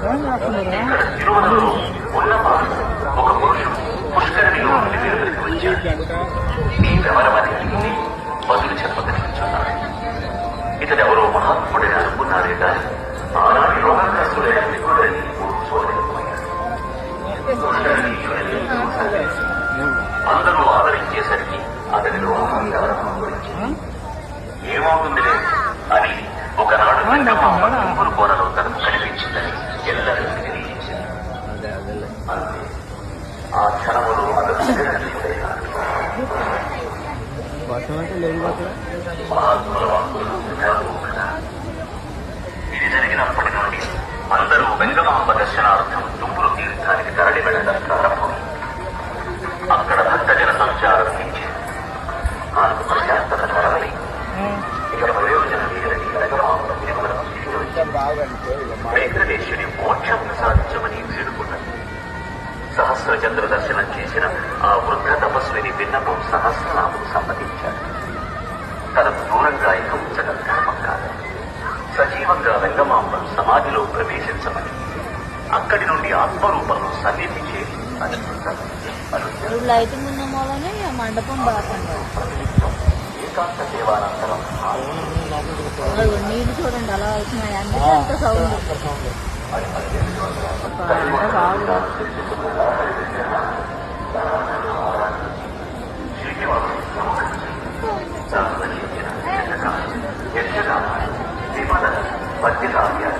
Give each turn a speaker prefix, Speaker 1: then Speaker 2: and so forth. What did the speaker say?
Speaker 1: ఇక్కడ తిరుమలలో ఉన్న ఒక పురుషుడు పుష్కరిణిలో వచ్చాడు. నీవెవరమని బదులు చెప్పగలిగించున్నాడు. ఇతడెవరో మహాత్ముడని అనుకున్నారే కానీ ఆనాటి రోగగ్రస్తుడైన మిత్రుడని చూడలేకపోయాడు. అందరూ ఆదరించేసరికి అతనిలో అహంకారం గురించి ఏమవుతుందిలే అని ఒకనాడు వెంకమ్మ తుంపురు కోనలో తనకు కనిపించిందని ఎల్లరికీ తెలియజేసింది. అంతే ఆ క్షణములో అతను మహాత్ముల వాక్కులు ఇది జరిగినప్పటి నుండి అందరూ వెంగమాంబ దర్శనార్థం తుంపురు తీర్థానికి తరలి వెళ్లడం ప్రారంభమైంది. అక్కడ భక్తజన సంచారం నుంచి నాకు ప్రశాంతత కలగలి. ఇక ప్రయోజనం లేదని వెంగమాంబ తిరుమల వెంకటేశ్వరి మోక్షం సాధించమని వేడుకున్నది. సహస్రచంద్ర దర్శనం చేసిన ఆ వృద్ధ తపస్విని విన్నపం సహస్రనామకు సమ్మతించాడు. తనకు దూరంగా ఇక ఉంచడం ధర్మం కాదు. సజీవంగా వెంగమాంబను సమాధిలో ప్రవేశించమని అక్కడి నుండి ఆత్మరూపంలో సన్నిధి చేసి
Speaker 2: లైటింగ్ ఉన్న మూలనే మండపం బాగుంది.
Speaker 1: ఏకాంత సేవానంతరం
Speaker 2: నీళ్ళు చూడండి అలా అవుతున్నాయి. అందుకే అంత సౌండ్.
Speaker 1: పద్య కావ్యాలు